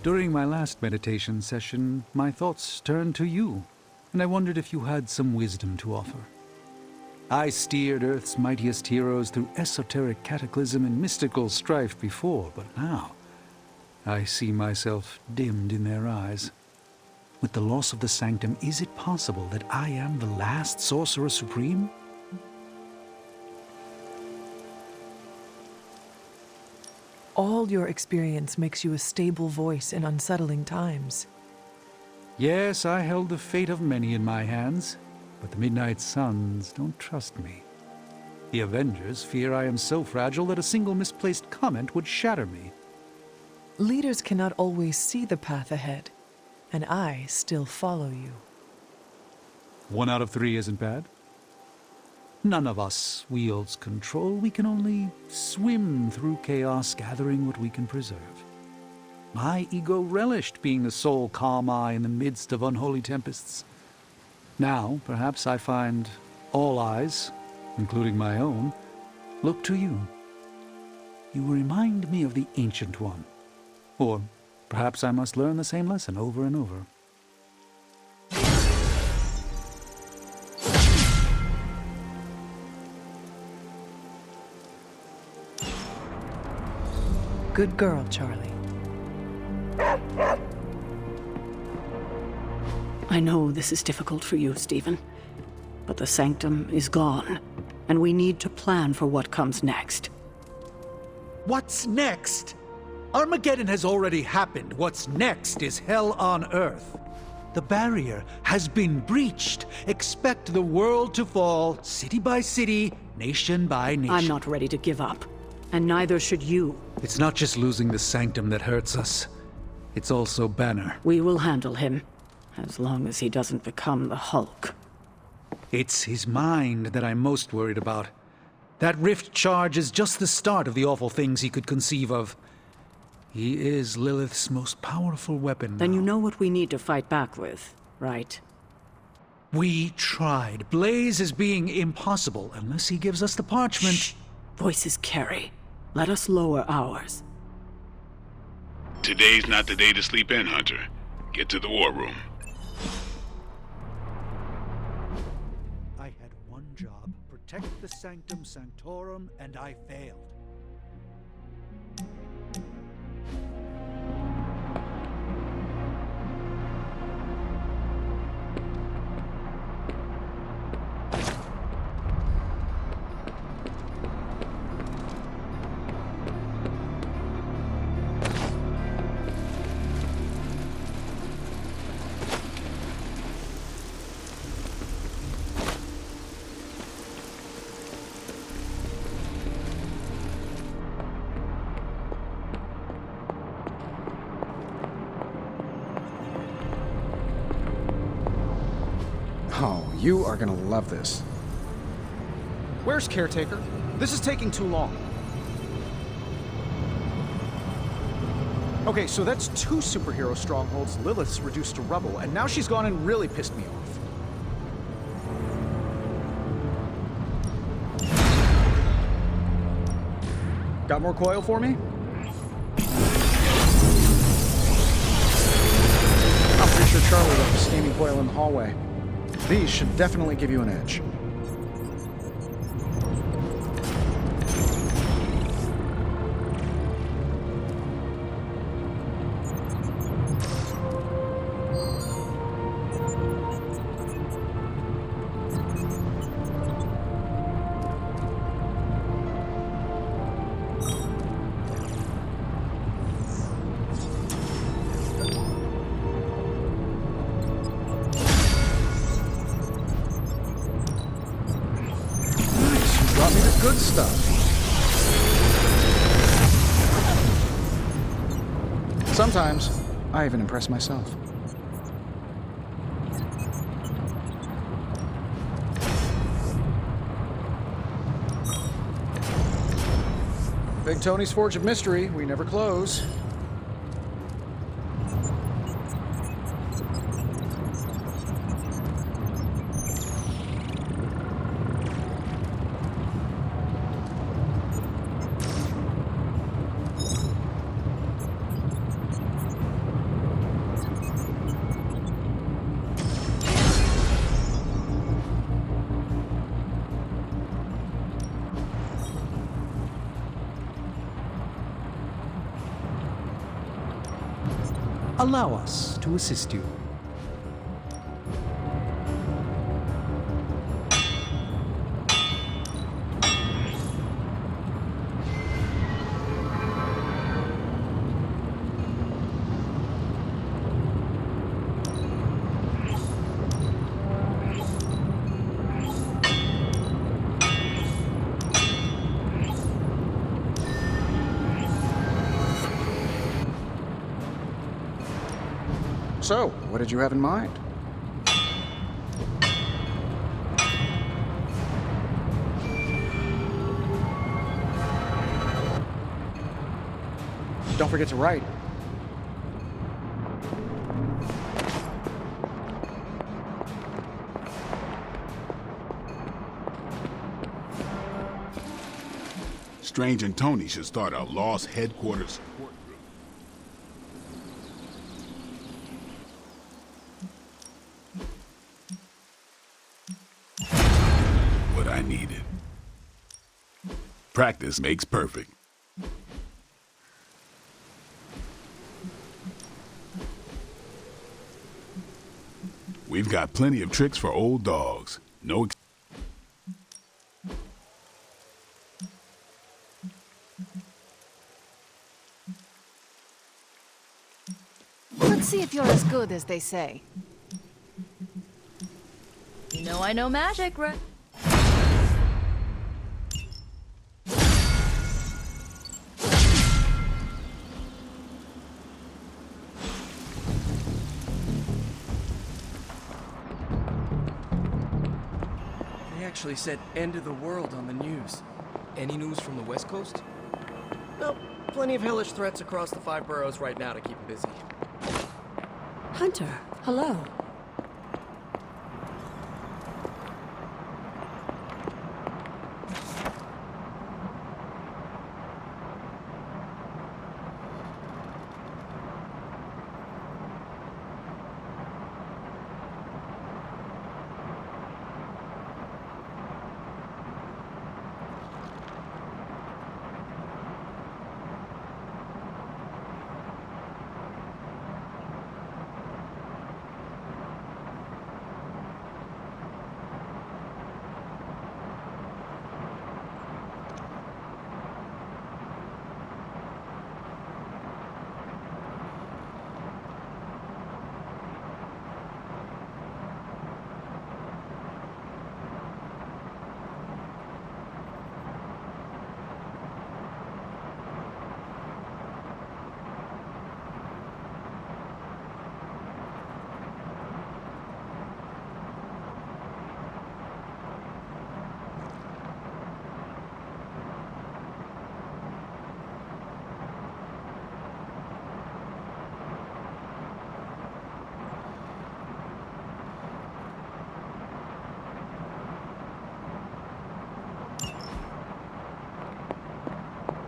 During my last meditation session, my thoughts turned to you, and I wondered if you had some wisdom to offer. I steered Earth's mightiest heroes through esoteric cataclysm and mystical strife before, but now I see myself dimmed in their eyes. With the loss of the Sanctum, is it possible that I am the last Sorcerer Supreme? All your experience makes you a stable voice in unsettling times. Yes, I held the fate of many in my hands, but the Midnight Suns don't trust me. The Avengers fear I am so fragile that a single misplaced comment would shatter me. Leaders cannot always see the path ahead, and I still follow you. 1 out of 3 isn't bad. None of us wields control. We can only swim through chaos, gathering what we can preserve. My ego relished being the sole calm eye in the midst of unholy tempests. Now, perhaps I find all eyes, including my own, look to you. You remind me of the Ancient One. Or perhaps I must learn the same lesson over and over. Good girl, Charlie. I know this is difficult for you, Stephen, but the Sanctum is gone, and we need to plan for what comes next. What's next? Armageddon has already happened. What's next is hell on Earth. The barrier has been breached. Expect the world to fall, city by city, nation by nation. I'm not ready to give up, and neither should you. It's not just losing the Sanctum that hurts us. It's also Banner. We will handle him, as long as he doesn't become the Hulk. It's his mind that I'm most worried about. That rift charge is just the start of the awful things he could conceive of. He is Lilith's most powerful weapon Then now. you know what we need to fight back with, right? We tried. Blaze is being impossible unless he gives us the parchment. Shh. Voices carry. Let us lower ours. Today's not the day to sleep in, Hunter. Get to the war room. I had one job, protect the Sanctum Sanctorum, and I failed. Oh, you are gonna love this. Where's Caretaker? This is taking too long. Okay, so that's 2 superhero strongholds Lilith's reduced to rubble, and now she's gone and really pissed me off. Got more coil for me? I'm pretty sure Charlie left the steaming coil in the hallway. These should definitely give you an edge. Good stuff. Sometimes, I even impress myself. Big Tony's Forge of Mystery, we never close. Allow us to assist you. So, what did you have in mind? Don't forget to write. Strange and Tony should start a Lost headquarters support group. What I needed. Practice makes perfect. We've got plenty of tricks for old dogs. No Let's see if you're as good as they say. You know I know magic, right? They actually said end of the world on the news. Any news from the West Coast? Nope. Plenty of hellish threats across the 5 boroughs right now to keep them busy. Hunter, hello.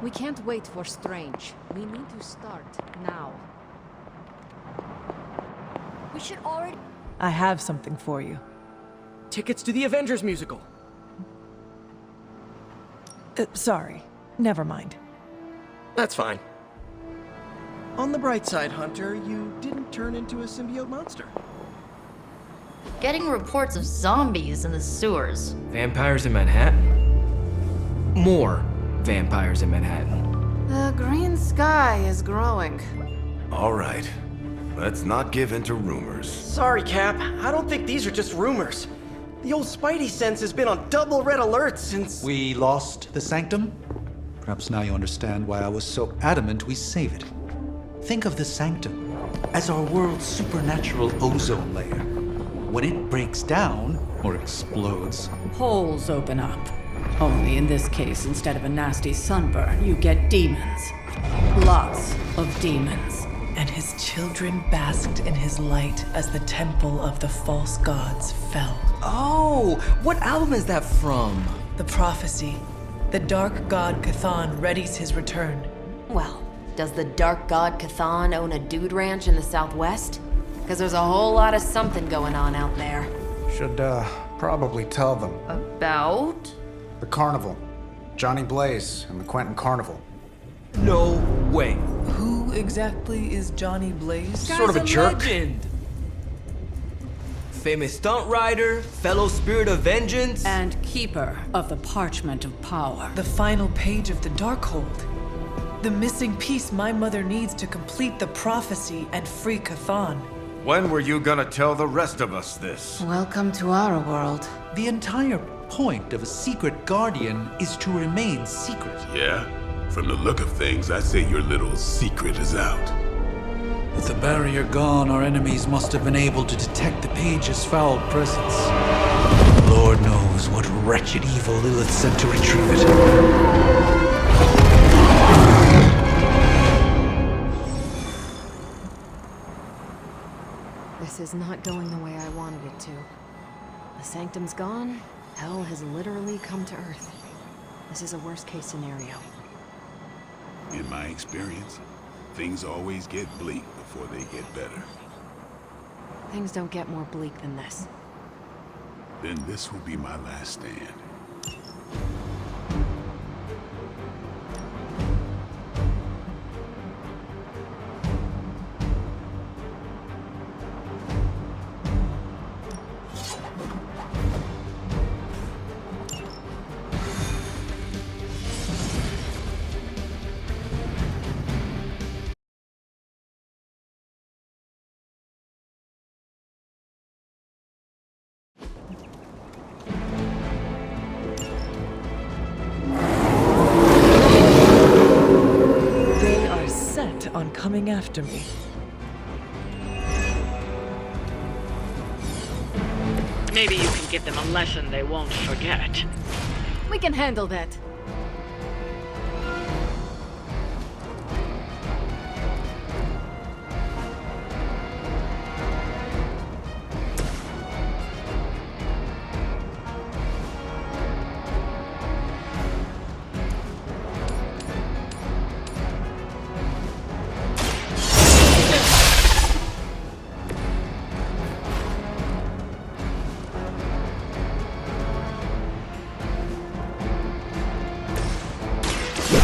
We can't wait for Strange. We need to start now. We should already... I have something for you. Tickets to the Avengers musical. Sorry. Never mind. That's fine. On the bright side, Hunter, you didn't turn into a symbiote monster. Getting reports of zombies in the sewers. Vampires in Manhattan? More vampires in Manhattan. The green sky is growing. All right. Let's not give in to rumors. Sorry, Cap. I don't think these are just rumors. The old Spidey sense has been on double red alert since... We lost the Sanctum? Perhaps now you understand why I was so adamant we save it. Think of the Sanctum as our world's supernatural ozone layer. When it breaks down, or explodes, Holes open up. Only in this case, instead of a nasty sunburn, you get demons. Lots of demons. And his children basked in his light as the temple of the false gods fell. Oh, what album is that from? The prophecy. The dark god Chthon readies his return. Well, does the dark god Chthon own a dude ranch in the Southwest? Because there's a whole lot of something going on out there. Should, probably tell them. About? The carnival. Johnny Blaze and the Quentin Carnival. No way. Who Who exactly is Johnny Blaze? Sort of a jerk. Legend. Famous stunt rider, fellow spirit of vengeance. And keeper of the parchment of power. The final page of the Darkhold. The missing piece my mother needs to complete the prophecy and free Chthon. When were you gonna tell the rest of us this? Welcome to our world. The entire point of a secret guardian is to remain secret. Yeah? From the look of things, I'd say your little secret is out. With the barrier gone, our enemies must have been able to detect the page's foul presence. Lord knows what wretched evil Lilith sent to retrieve it. This is not going the way I wanted it to. The Sanctum's gone. Hell has literally come to Earth. This is a worst-case scenario. In my experience, things always get bleak before they get better. Things don't get more bleak than this. Then this will be my last stand. On coming after me. Maybe you can give them a lesson they won't forget. We can handle that.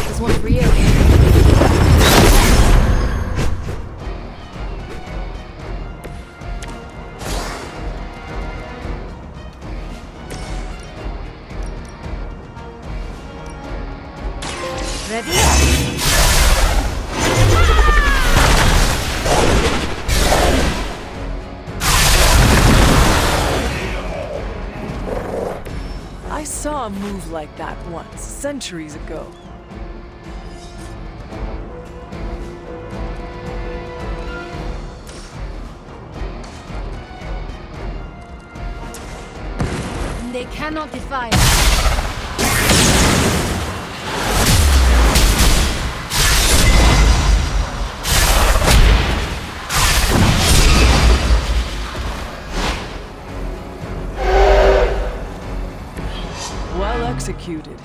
This one's for you. Ready? I saw a move like that once, centuries ago. They cannot defy us. Well executed.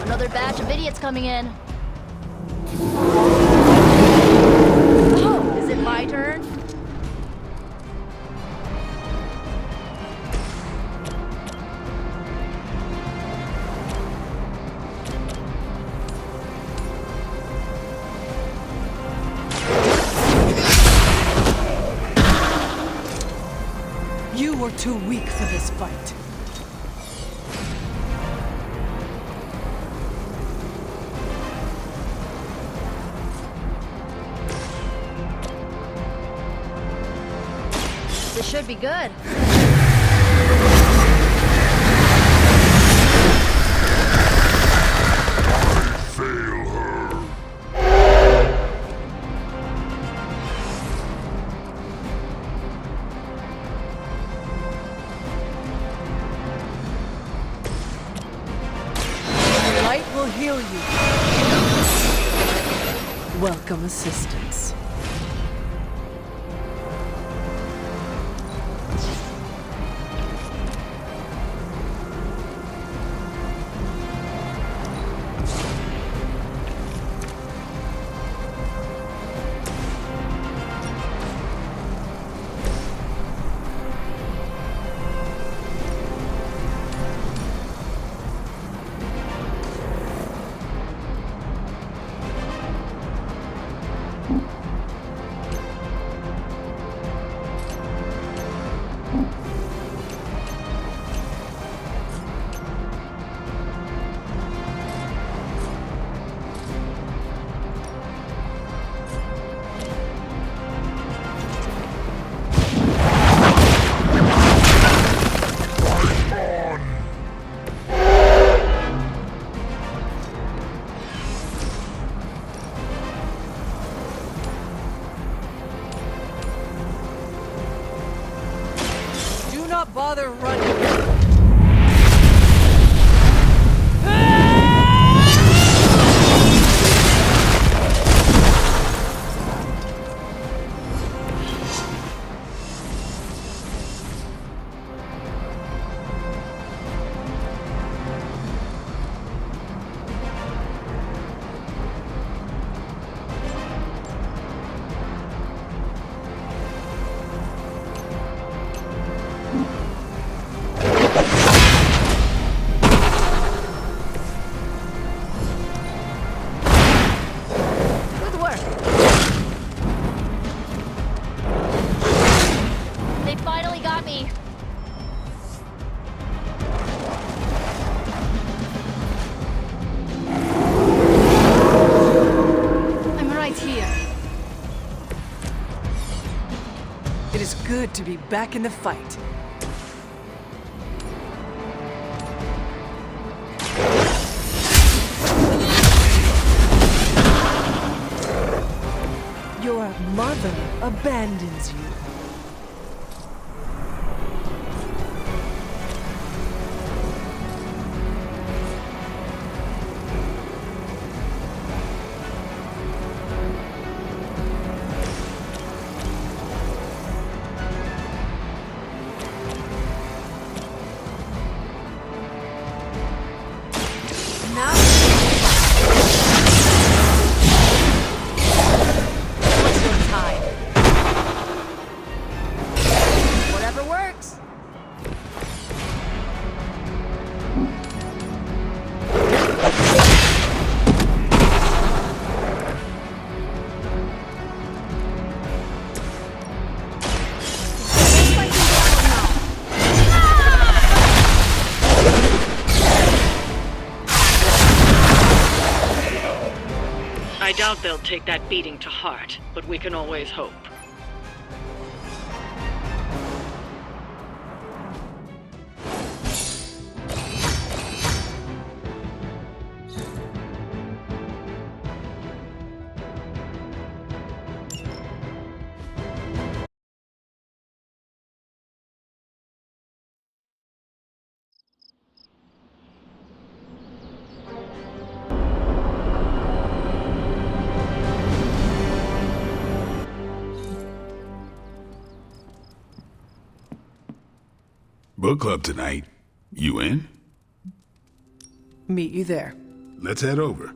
Another batch of idiots coming in. Oh, is it my turn? You were too weak for this fight. should be good. Light will heal you. Welcome assistance. Bother running. Good to be back in the fight. Your mother abandons you. I doubt they'll take that beating to heart, but we can always hope. Book club tonight. You in? Meet you there. Let's head over.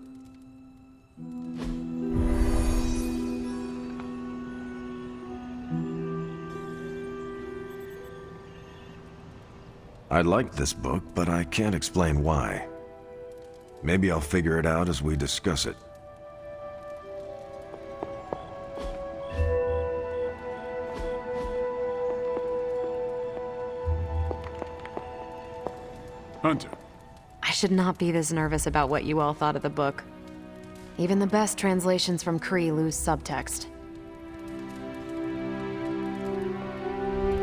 I like this book, but I can't explain why. Maybe I'll figure it out as we discuss it. Hunter. I should not be this nervous about what you all thought of the book. Even the best translations from Kree lose subtext.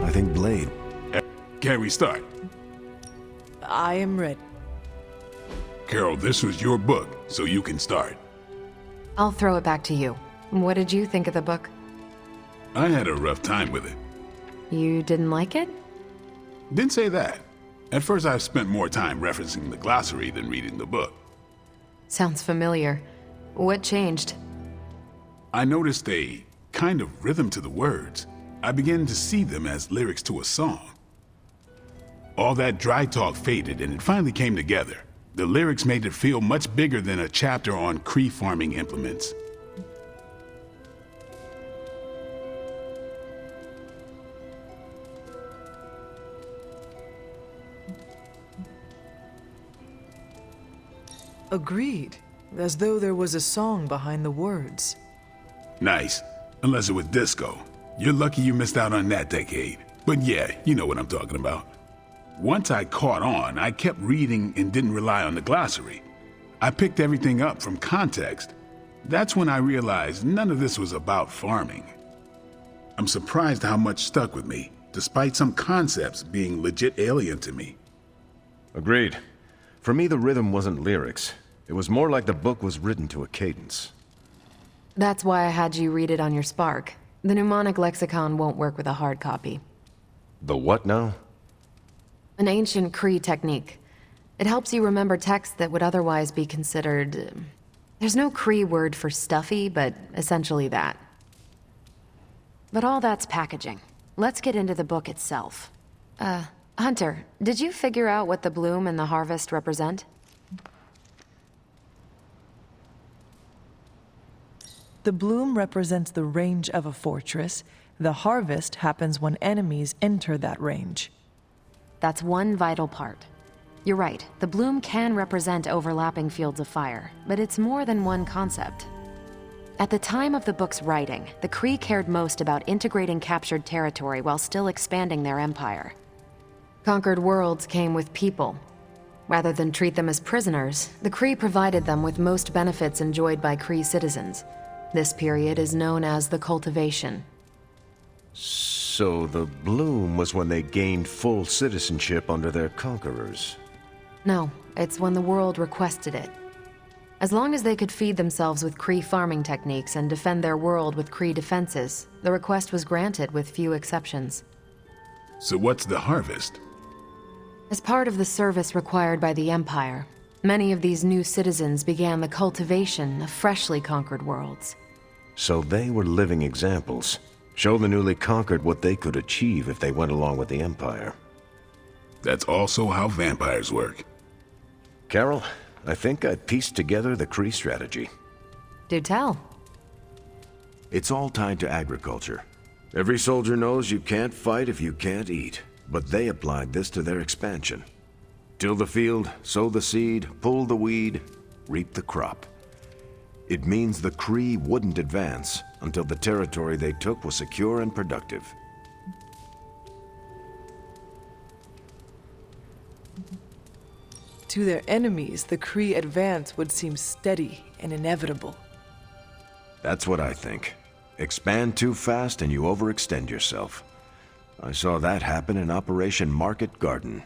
I think Blade. Can we start? I am ready. Carol, this was your book, so you can start. I'll throw it back to you. What did you think of the book? I had a rough time with it. You didn't like it? Didn't say that. At first, I spent more time referencing the glossary than reading the book. Sounds familiar. What changed? I noticed a kind of rhythm to the words. I began to see them as lyrics to a song. All that dry talk faded and it finally came together. The lyrics made it feel much bigger than a chapter on Kree farming implements. Agreed. As though there was a song behind the words. Nice. Unless it was disco. You're lucky you missed out on that decade. But yeah, you know what I'm talking about. Once I caught on, I kept reading and didn't rely on the glossary. I picked everything up from context. That's when I realized none of this was about farming. I'm surprised how much stuck with me, despite some concepts being legit alien to me. Agreed. For me, the rhythm wasn't lyrics. It was more like the book was written to a cadence. That's why I had you read it on your Spark. The mnemonic lexicon won't work with a hard copy. The what now? An ancient Kree technique. It helps you remember text that would otherwise be considered... There's no Kree word for stuffy, but essentially that. But all that's packaging. Let's get into the book itself. Hunter, did you figure out what the bloom and the harvest represent? The bloom represents the range of a fortress. The harvest happens when enemies enter that range. That's one vital part. You're right, the bloom can represent overlapping fields of fire, but it's more than one concept. At the time of the book's writing, the Kree cared most about integrating captured territory while still expanding their empire. Conquered worlds came with people. Rather than treat them as prisoners, the Kree provided them with most benefits enjoyed by Kree citizens. This period is known as the cultivation. So the bloom was when they gained full citizenship under their conquerors. No, it's when the world requested it. As long as they could feed themselves with Kree farming techniques and defend their world with Kree defenses, the request was granted with few exceptions. So what's the harvest? As part of the service required by the Empire, many of these new citizens began the cultivation of freshly conquered worlds. So they were living examples. Show the newly conquered what they could achieve if they went along with the Empire. That's also how vampires work. Carol, I think I pieced together the Kree strategy. Do tell. It's all tied to agriculture. Every soldier knows you can't fight if you can't eat, but they applied this to their expansion. Till the field, sow the seed, pull the weed, reap the crop. It means the Kree wouldn't advance until the territory they took was secure and productive. To their enemies, the Kree advance would seem steady and inevitable. That's what I think. Expand too fast and you overextend yourself. I saw that happen in Operation Market Garden.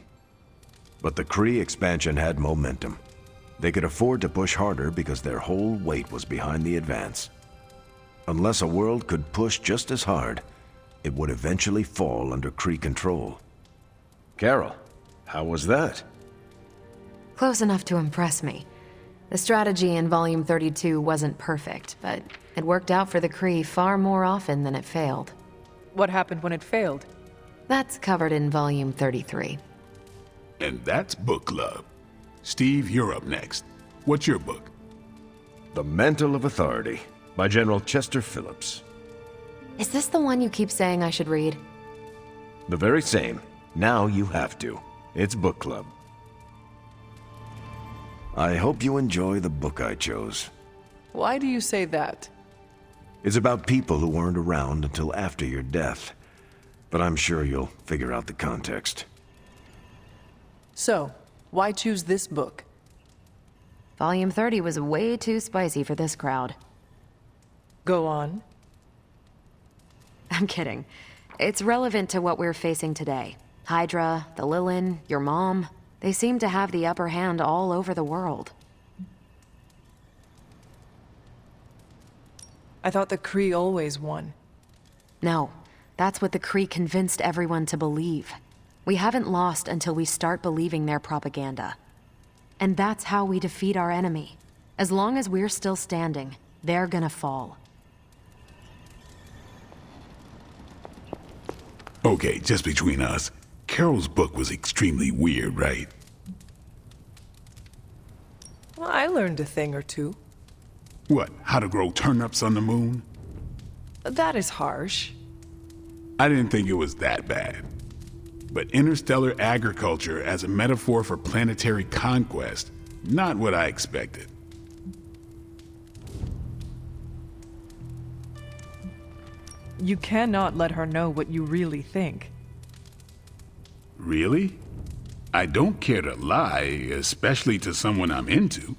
But the Kree expansion had momentum. They could afford to push harder because their whole weight was behind the advance. Unless a world could push just as hard, it would eventually fall under Kree control. Carol, how was that? Close enough to impress me. The strategy in Volume 32 wasn't perfect, but it worked out for the Kree far more often than it failed. What happened when it failed? That's covered in Volume 33. And that's Book Club. Steve, you're up next. What's your book? The Mantle of Authority, by General Chester Phillips. Is this the one you keep saying I should read? The very same. Now you have to. It's book club. I hope you enjoy the book I chose. Why do you say that? It's about people who weren't around until after your death. But I'm sure you'll figure out the context. So, why choose this book? Volume 30 was way too spicy for this crowd. Go on. I'm kidding. It's relevant to what we're facing today. Hydra, the Lilith, your mom, they seem to have the upper hand all over the world. I thought the Kree always won. No, that's what the Kree convinced everyone to believe. We haven't lost until we start believing their propaganda. And that's how we defeat our enemy. As long as we're still standing, they're gonna fall. Okay, just between us, Carol's book was extremely weird, right? Well, I learned a thing or two. What, how to grow turnips on the moon? That is harsh. I didn't think it was that bad. But interstellar agriculture as a metaphor for planetary conquest, not what I expected. You cannot let her know what you really think. Really? I don't care to lie, especially to someone I'm into.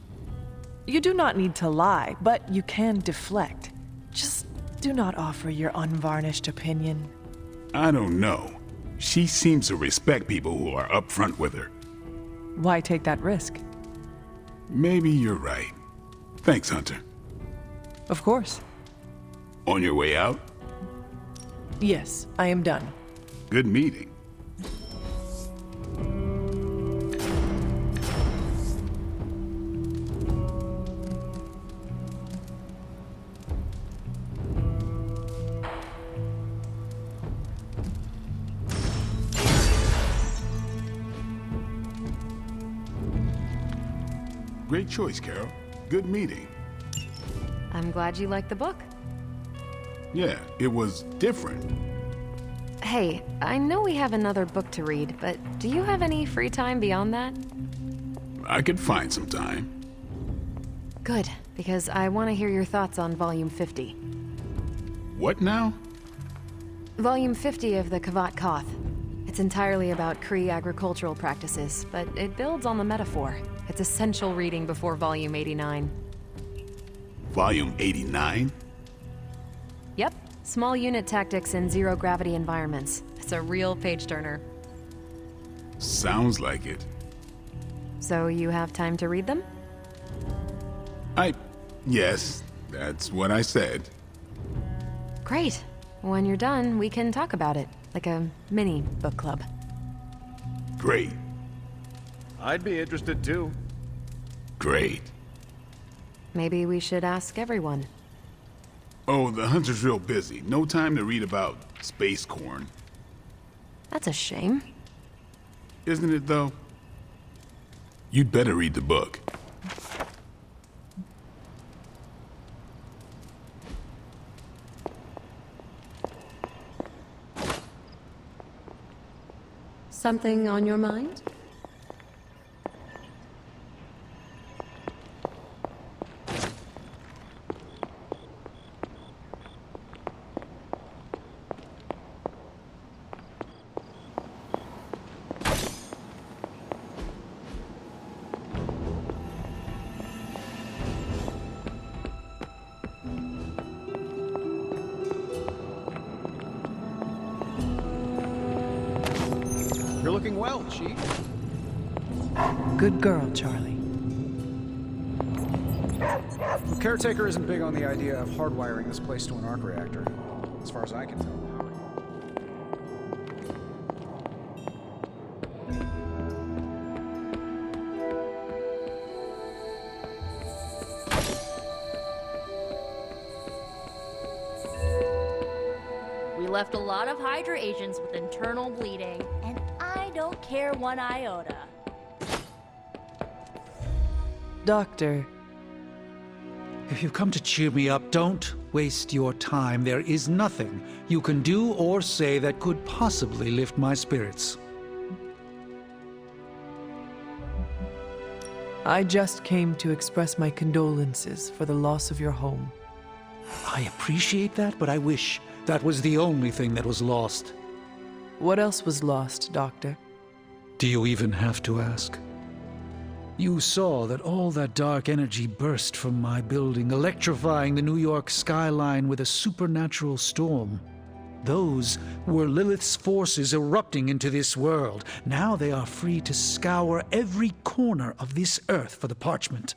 You do not need to lie, but you can deflect. Just do not offer your unvarnished opinion. I don't know. She seems to respect people who are upfront with her. Why take that risk? Maybe you're right. Thanks, Hunter. Of course. On your way out? Yes, I am done. Good meeting. Great choice, Carol. Good meeting. I'm glad you liked the book. Yeah, it was different. Hey, I know we have another book to read, but do you have any free time beyond that? I could find some time. Good, because I want to hear your thoughts on Volume 50. What now? Volume 50 of the Kavat Koth. It's entirely about Kree agricultural practices, but it builds on the metaphor. It's essential reading before Volume 89. Volume 89? Yep, small unit tactics in zero-gravity environments. It's a real page-turner. Sounds like it. So you have time to read them? Yes, that's what I said. Great. When you're done, we can talk about it, like a mini book club. Great. I'd be interested too. Great. Maybe we should ask everyone. Oh, the Hunter's real busy. No time to read about space corn. That's a shame. Isn't it, though? You'd better read the book. Something on your mind? You're looking well, Chief. Good girl, Charlie. The Caretaker isn't big on the idea of hardwiring this place to an arc reactor, as far as I can tell. We left a lot of Hydra agents with internal bleeding, and I don't care one iota. Doctor. If you've come to cheer me up, don't waste your time. There is nothing you can do or say that could possibly lift my spirits. I just came to express my condolences for the loss of your home. I appreciate that, but I wish that was the only thing that was lost. What else was lost, Doctor? Do you even have to ask? You saw that all that dark energy burst from my building, electrifying the New York skyline with a supernatural storm. Those were Lilith's forces erupting into this world. Now they are free to scour every corner of this earth for the parchment.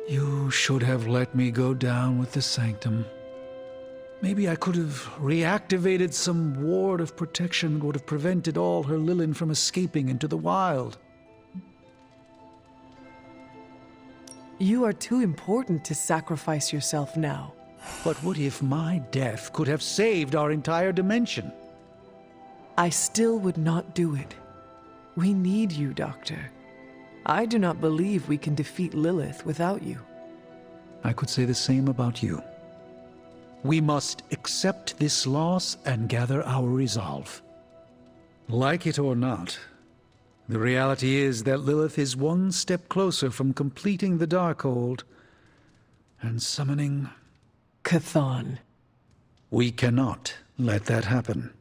You should have let me go down with the Sanctum. Maybe I could have reactivated some ward of protection that would have prevented all her Lilin from escaping into the wild. You are too important to sacrifice yourself now. But what if my death could have saved our entire dimension? I still would not do it. We need you, Doctor. I do not believe we can defeat Lilith without you. I could say the same about you. We must accept this loss and gather our resolve. Like it or not, the reality is that Lilith is one step closer from completing the Darkhold and summoning Chthon. We cannot let that happen.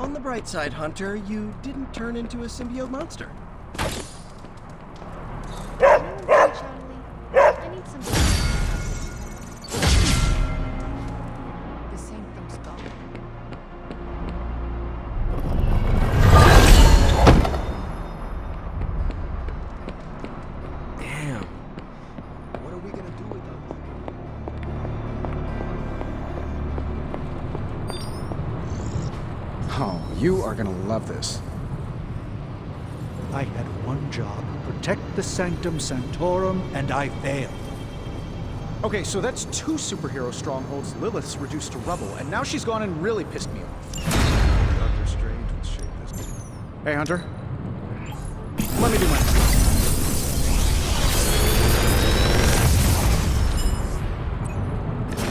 On the bright side, Hunter, you didn't turn into a symbiote monster. I need some. The Sanctum's gone. Damn. What are we gonna do with them? Oh, you are gonna love this. I had one job, protect the Sanctum Sanctorum, and I failed. Okay, so that's 2 superhero strongholds Lilith's reduced to rubble, and now she's gone and really pissed me off. Doctor Strange will shape this. Hey, Hunter. Let me do my...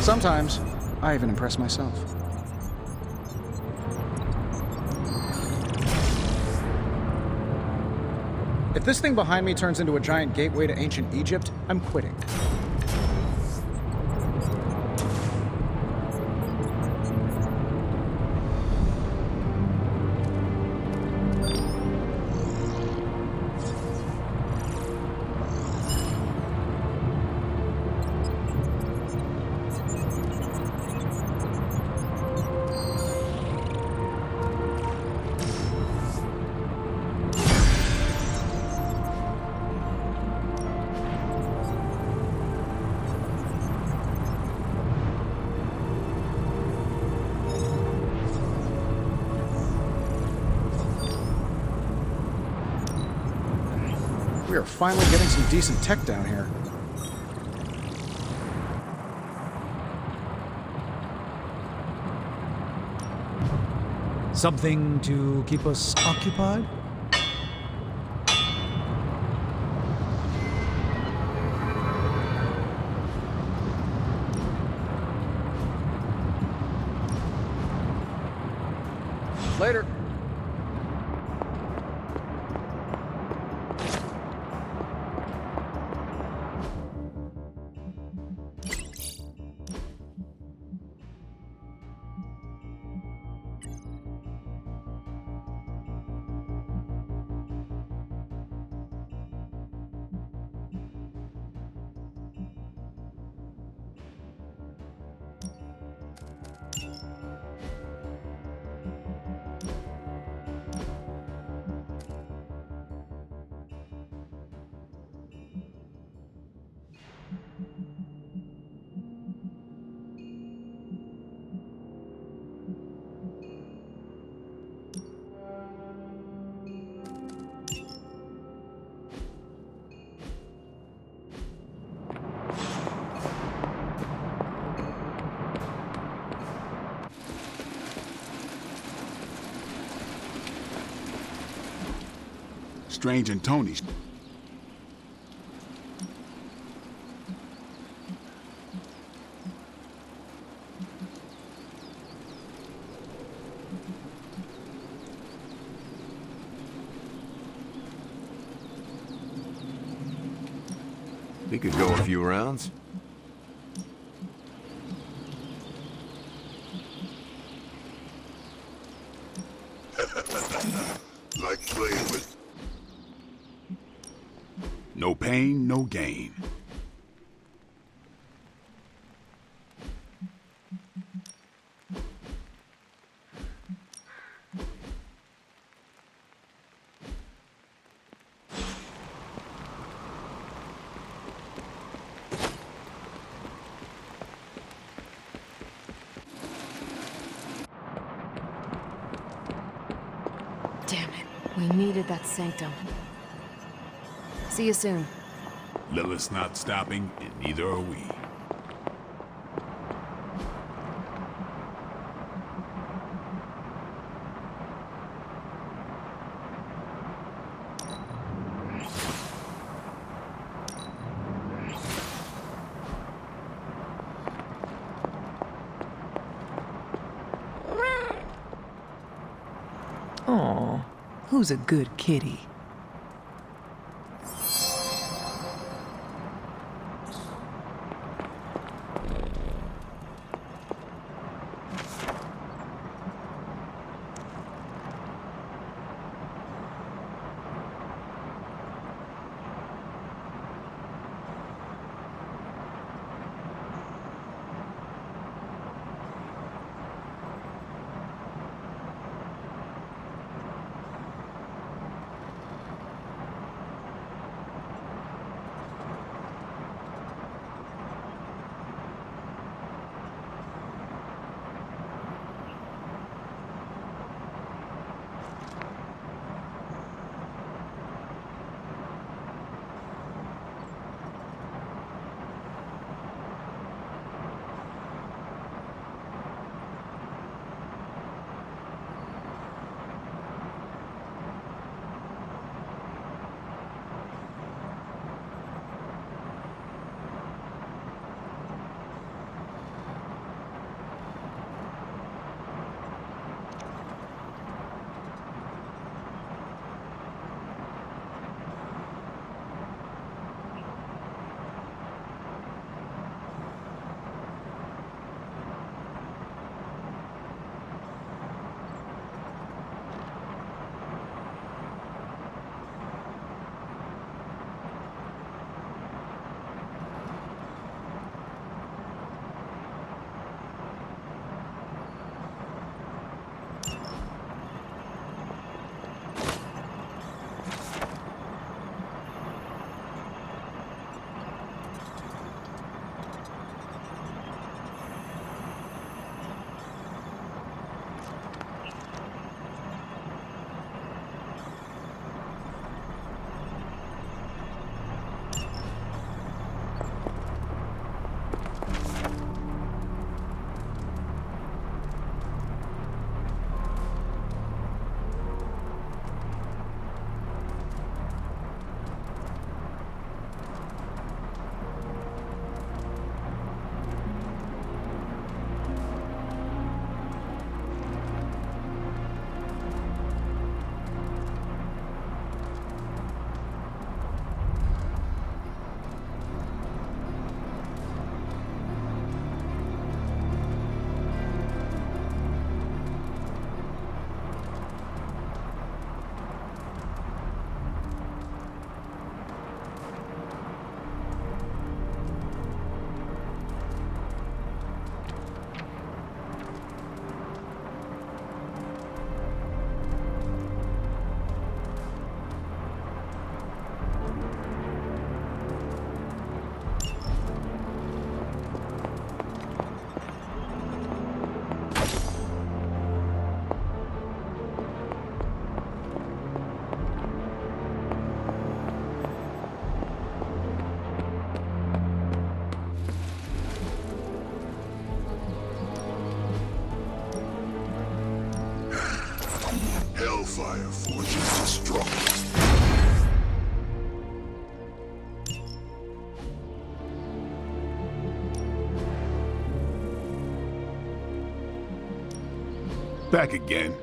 Sometimes, I even impress myself. If this thing behind me turns into a giant gateway to ancient Egypt, I'm quitting. We are finally getting some decent tech down here. Something to keep us occupied? Later. Strange and Tony's. We could go a few rounds. Like playing with. No pain, no gain. Damn it. We needed that sanctum. See you soon. Lilith's not stopping, and neither are we. Aw, who's a good kitty? Hellfire forges destruction. Back again.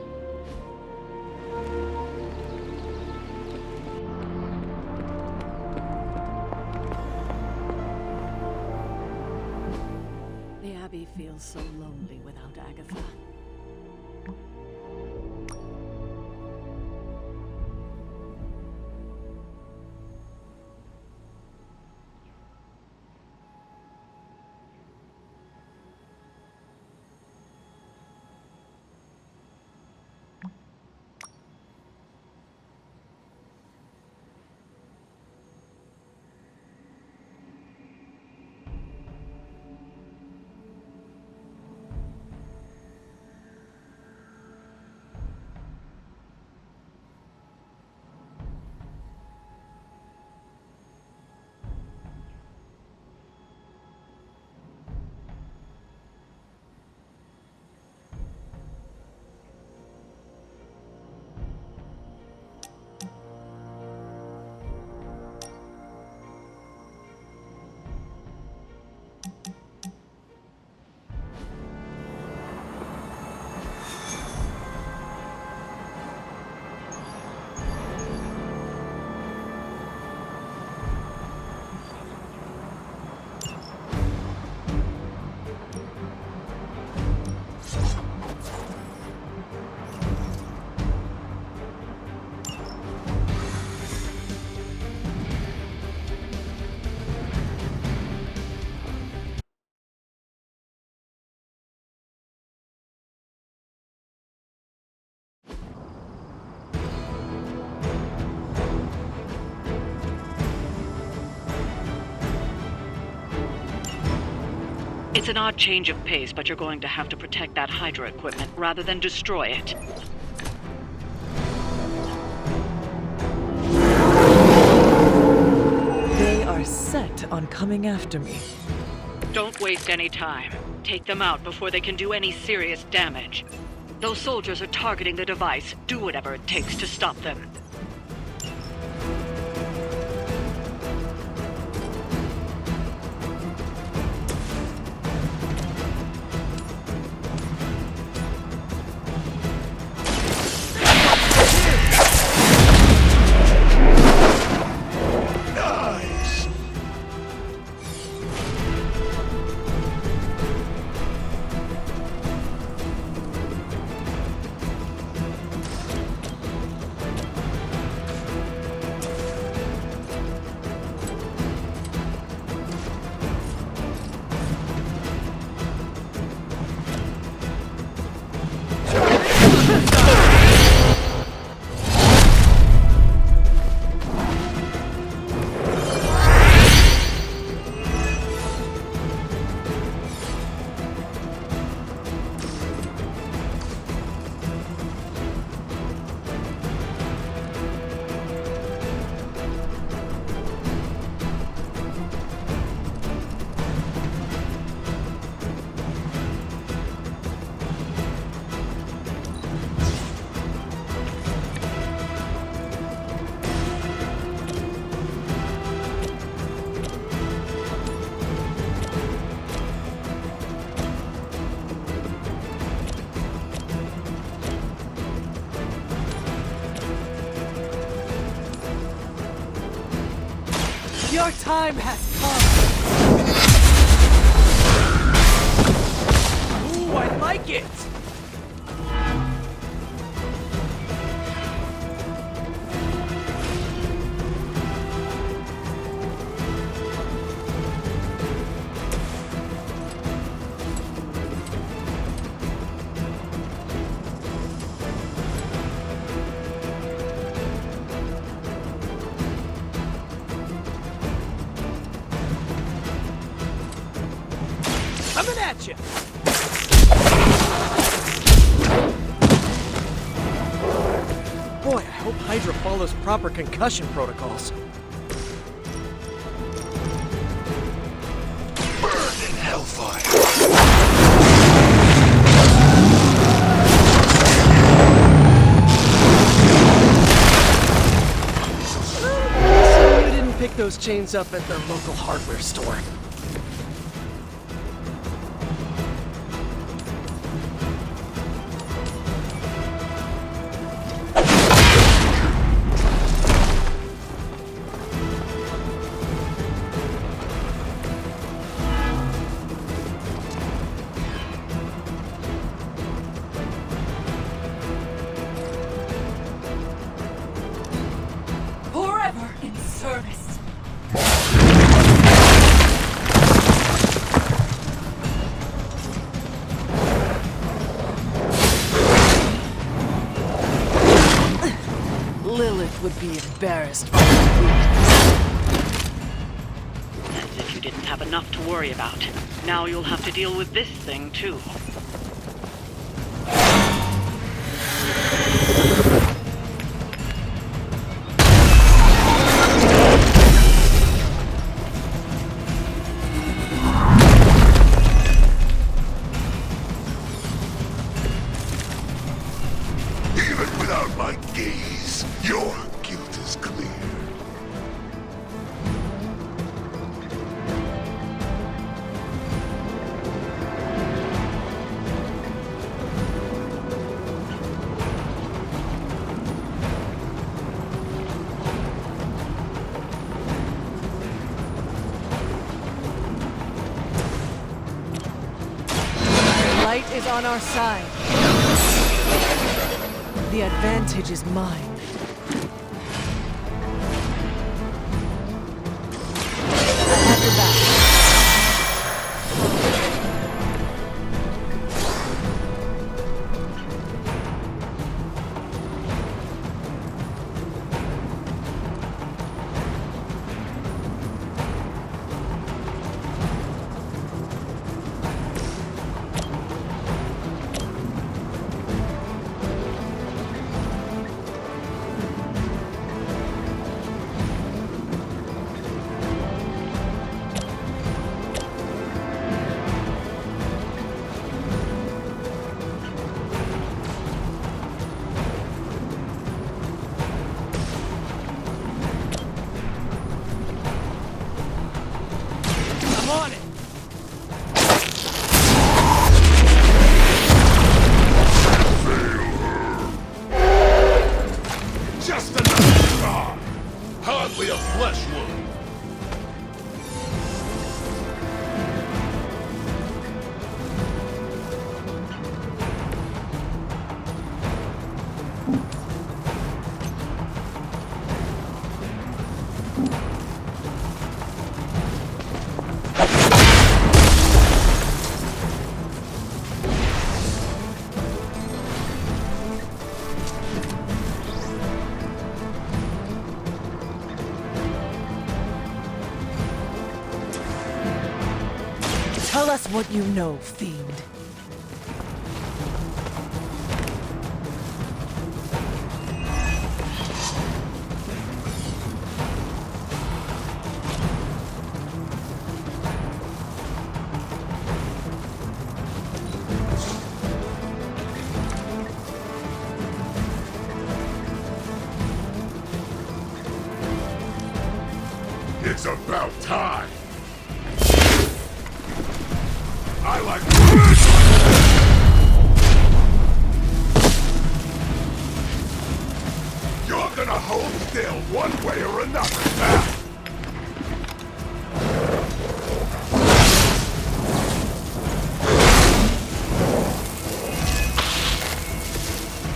The Abbey feels so lonely without Agatha. It's an odd change of pace, but you're going to have to protect that Hydra equipment rather than destroy it. They are set on coming after me. Don't waste any time. Take them out before they can do any serious damage. Those soldiers are targeting the device. Do whatever it takes to stop them. Your time has come! Ooh, I like it! Coming at you! Boy, I hope Hydra follows proper concussion protocols. Burn in Hellfire! those chains up at the local hardware store. Forever in service. Lilith would be embarrassed by your weakness. As if you didn't have enough to worry about. Now you'll have to deal with this thing, too. Even without my gaze, your guilt is clear. Light is on our side. The advantage is mine. I have your back. Just another scar! Hardly a flesh wound! Tell us what you know, fiend. It's about time! I like You're gonna hold still one way or another now!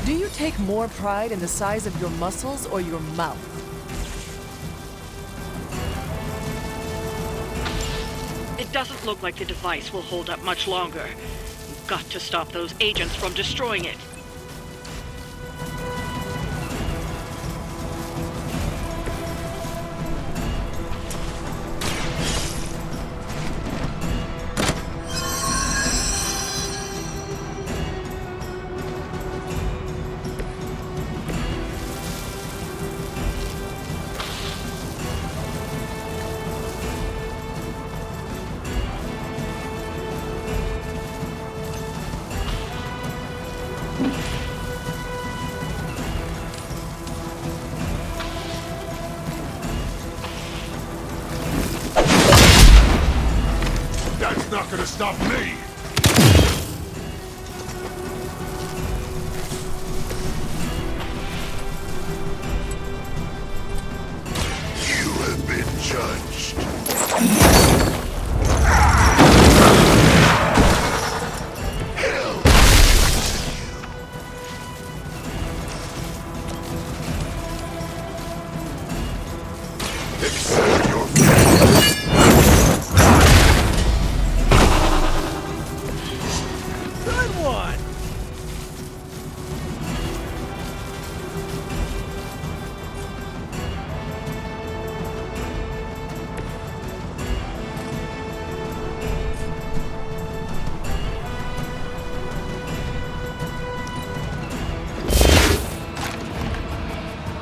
Do you take more pride in the size of your muscles or your mouth? It doesn't look like the device will hold up much longer. You've got to stop those agents from destroying it. gonna stop me! You have been judged. Hell! Accept your fate. Good one!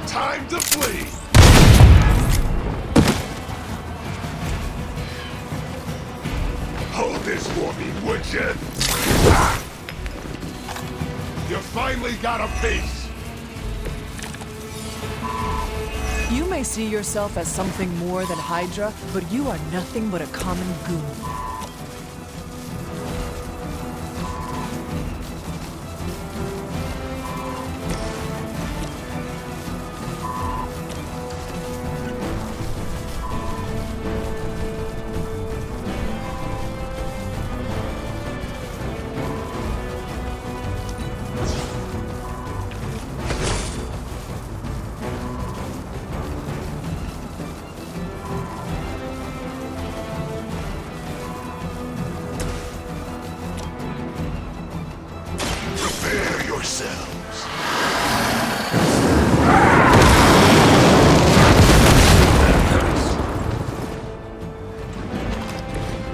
Time to flee! Hold this for me, would you? You finally got a piece! You may see yourself as something more than Hydra, but you are nothing but a common goon. Prepare yourselves.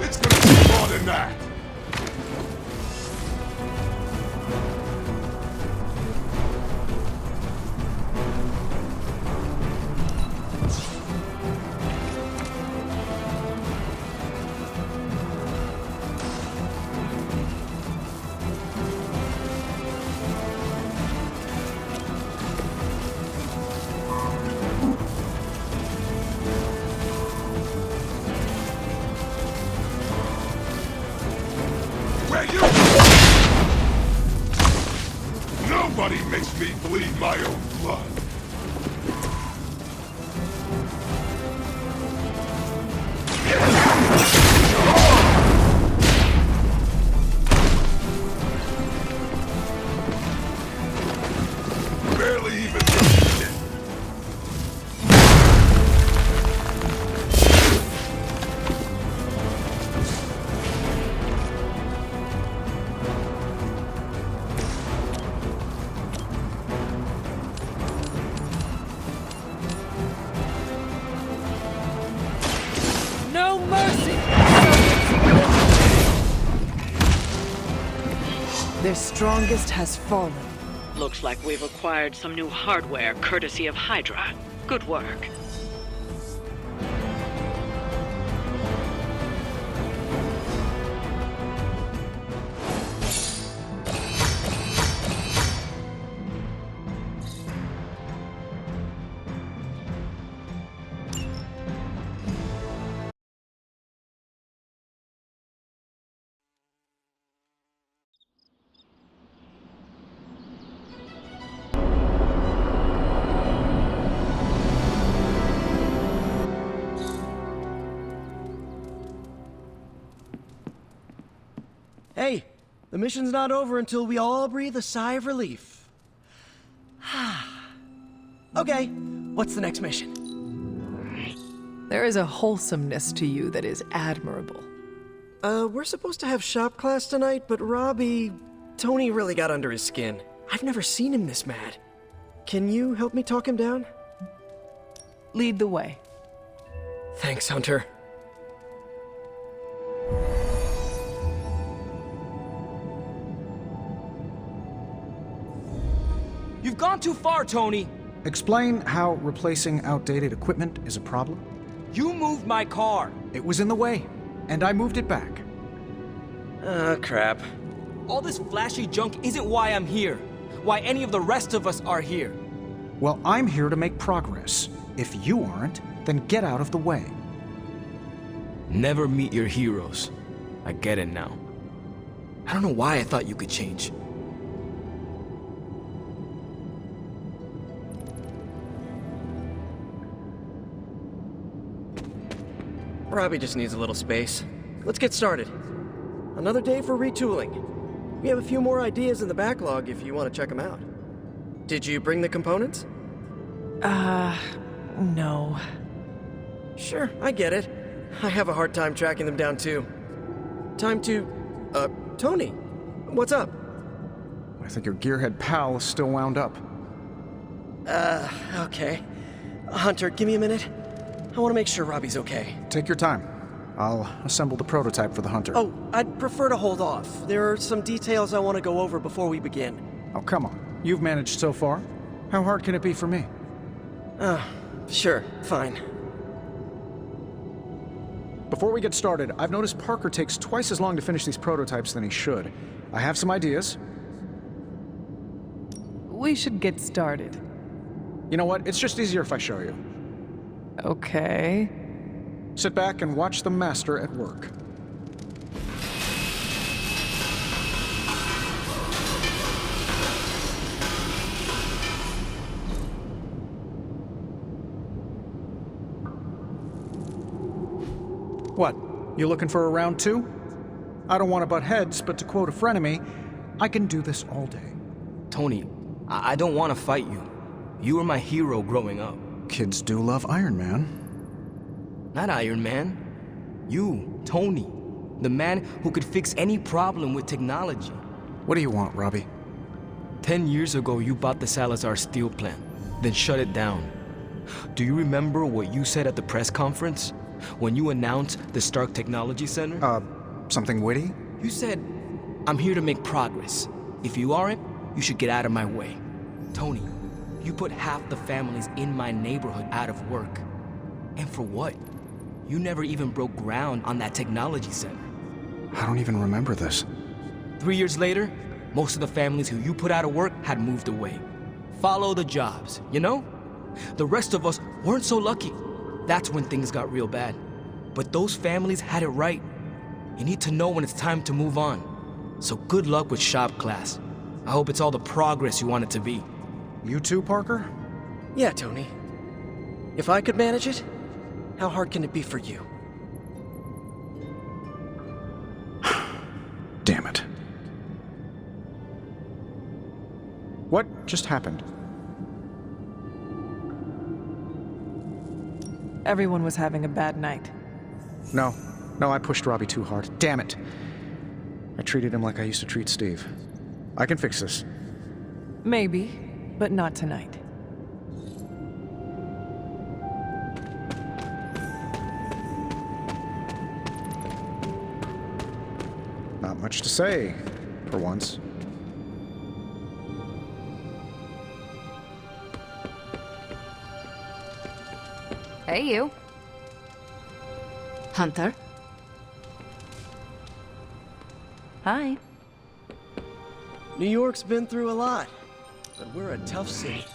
It's gonna take more than that. Where you? Nobody makes me bleed my own blood. Barely even touched it. No mercy! Their strongest has fallen. Looks like we've acquired some new hardware courtesy of Hydra. Good work. Hey, the mission's not over until we all breathe a sigh of relief. Okay, what's the next mission? There is a wholesomeness to you that is admirable. We're supposed to have shop class tonight, but Tony really got under his skin. I've never seen him this mad. Can you help me talk him down? Lead the way. Thanks, Hunter. You've gone too far, Tony. Explain how replacing outdated equipment is a problem. You moved my car. It was in the way, and I moved it back. Crap. All this flashy junk isn't why I'm here. Why any of the rest of us are here. Well, I'm here to make progress. If you aren't, then get out of the way. Never meet your heroes. I get it now. I don't know why I thought you could change. Robbie just needs a little space. Let's get started. Another day for retooling. We have a few more ideas in the backlog if you want to check them out. Did you bring the components? No. Sure, I get it. I have a hard time tracking them down too. Time to... Tony, what's up? I think your gearhead pal is still wound up. Okay. Hunter, give me a minute. I want to make sure Robbie's okay. Take your time. I'll assemble the prototype for the Hunter. Oh, I'd prefer to hold off. There are some details I want to go over before we begin. Oh, come on. You've managed so far. How hard can it be for me? Sure, fine. Before we get started, I've noticed Parker takes twice as long to finish these prototypes than he should. I have some ideas. We should get started. You know what? It's just easier if I show you. Okay. Sit back and watch the master at work. What? You looking for a round two? I don't want to butt heads, but to quote a frenemy, I can do this all day. Tony, I don't want to fight you. You were my hero growing up. Kids do love Iron Man. Not Iron Man. You, Tony. The man who could fix any problem with technology. What do you want, Robbie? 10 years ago, you bought the Salazar steel plant, then shut it down. Do you remember what you said at the press conference? When you announced the Stark Technology Center? Something witty? You said, I'm here to make progress. If you aren't, you should get out of my way. Tony, you put half the families in my neighborhood out of work. And for what? You never even broke ground on that technology center. I don't even remember this. 3 years later, most of the families who you put out of work had moved away. Follow the jobs, you know? The rest of us weren't so lucky. That's when things got real bad. But those families had it right. You need to know when it's time to move on. So good luck with shop class. I hope it's all the progress you want it to be. You too, Parker? Yeah, Tony. If I could manage it, how hard can it be for you? Damn it. What just happened? Everyone was having a bad night. No, I pushed Robbie too hard. Damn it. I treated him like I used to treat Steve. I can fix this. Maybe, but not tonight. Not much to say, for once. Hey, you. Hunter. Hi. New York's been through a lot, but we're a tough city.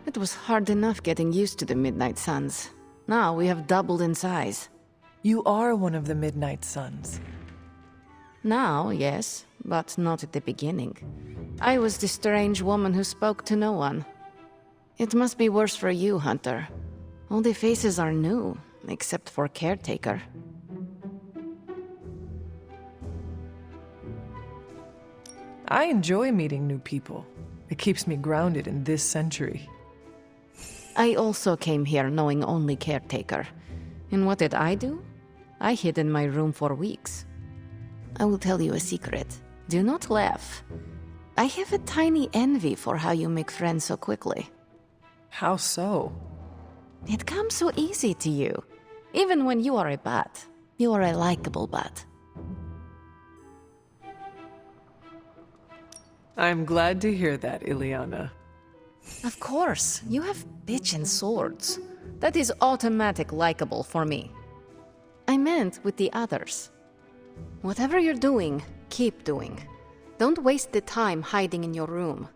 It was hard enough getting used to the Midnight Suns. Now we have doubled in size. You are one of the Midnight Suns. Now, yes, but not at the beginning. I was the strange woman who spoke to no one. It must be worse for you, Hunter. All the faces are new, except for Caretaker. I enjoy meeting new people. It keeps me grounded in this century. I also came here knowing only Caretaker. And what did I do? I hid in my room for weeks. I will tell you a secret. Do not laugh. I have a tiny envy for how you make friends so quickly. How so? It comes so easy to you. Even when you are a bat. You are a likable bat. I'm glad to hear that, Ileana. Of course, you have bitchin' swords. That is automatic likable for me. I meant with the others. Whatever you're doing, keep doing. Don't waste the time hiding in your room.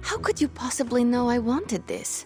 How could you possibly know I wanted this?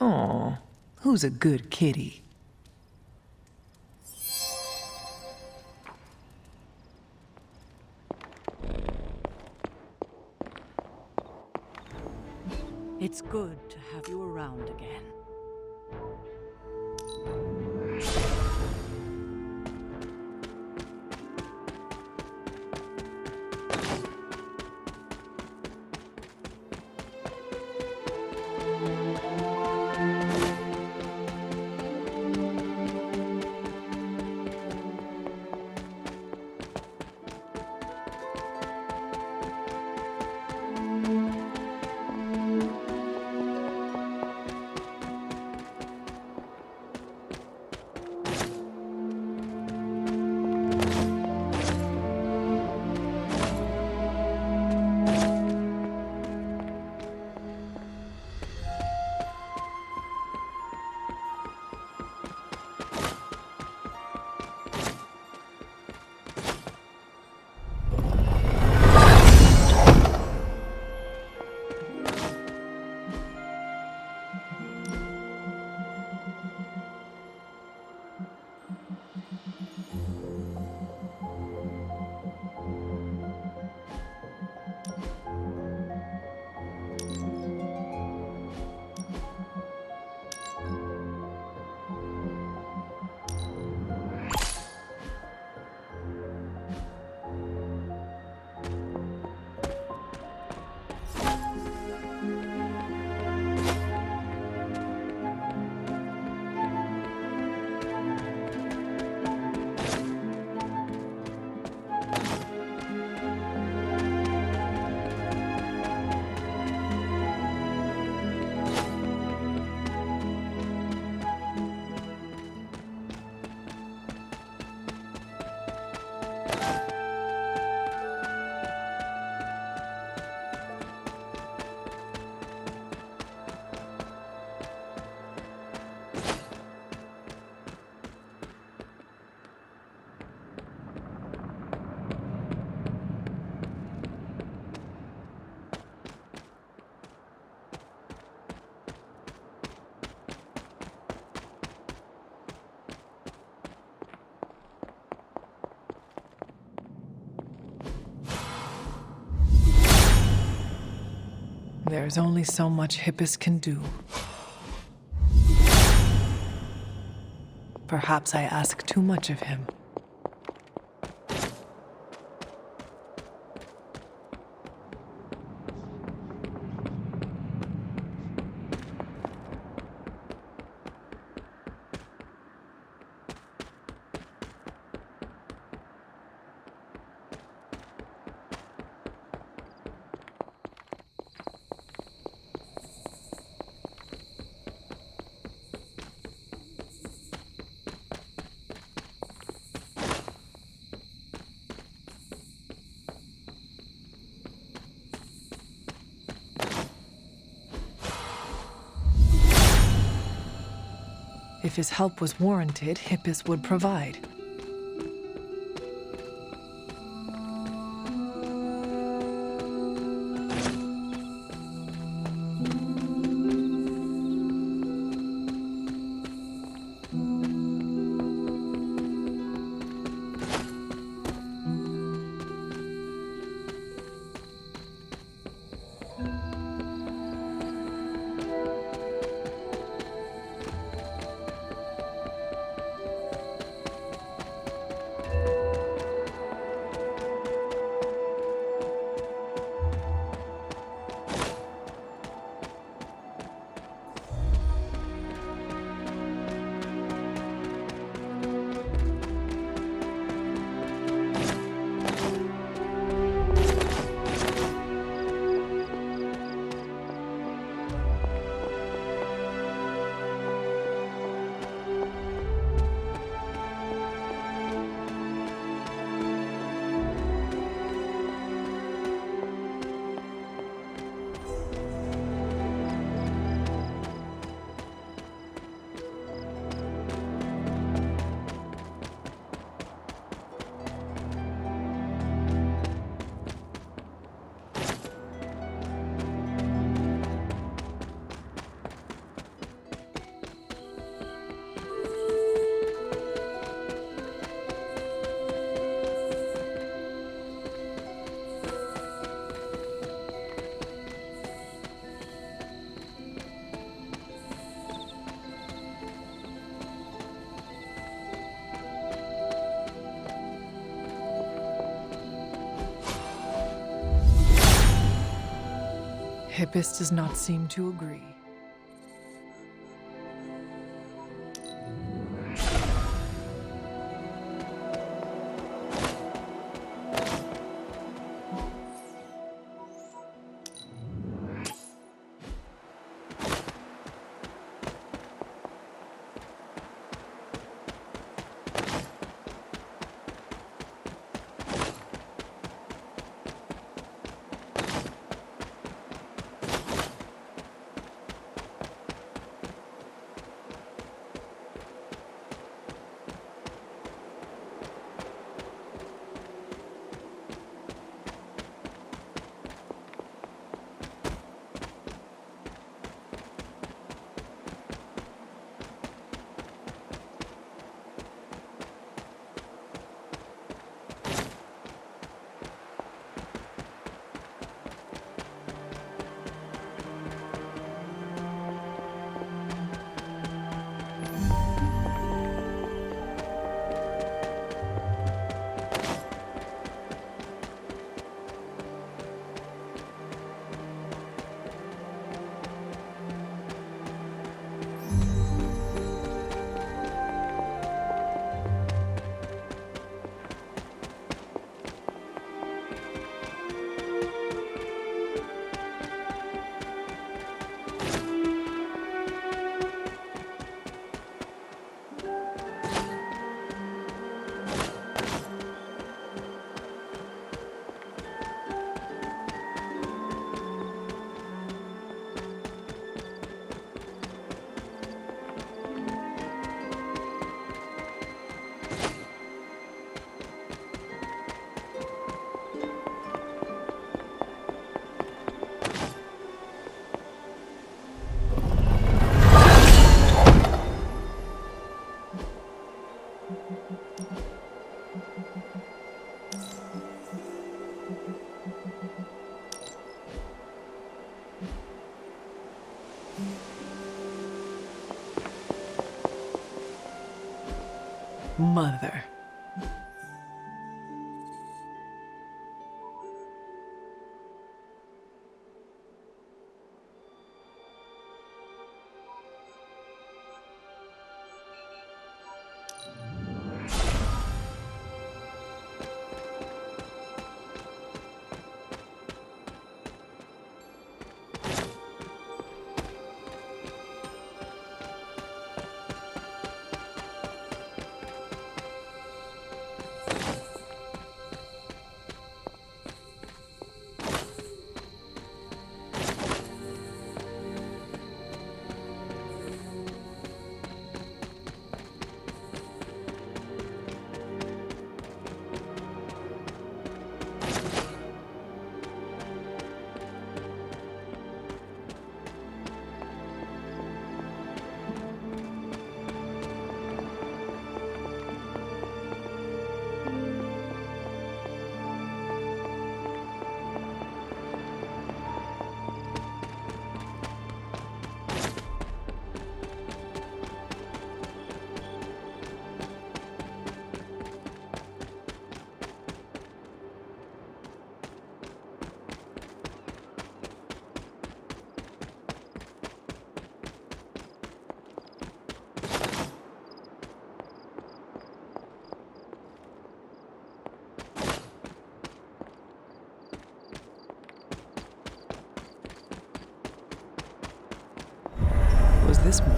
Aw, who's a good kitty? It's good to have you around again. There's only so much Hippus can do. Perhaps I ask too much of him. If his help was warranted, Hippus would provide. Hippus does not seem to agree. Mother.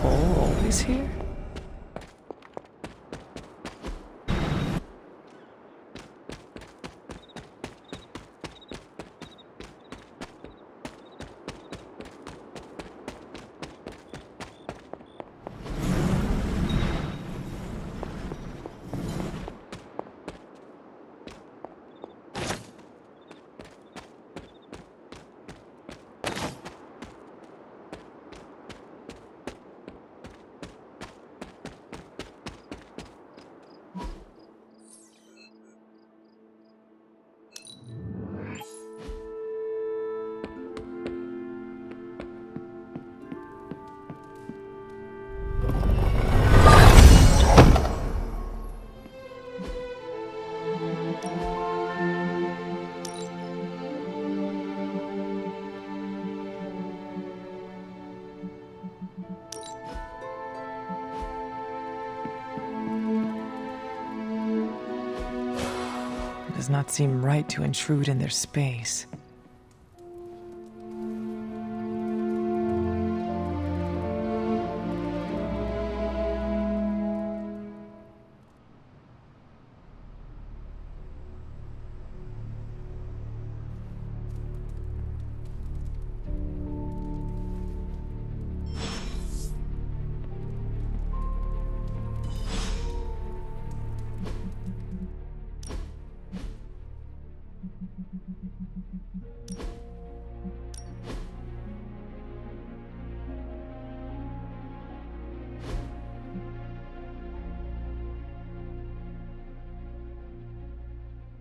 Cole always here? It does not seem right to intrude in their space.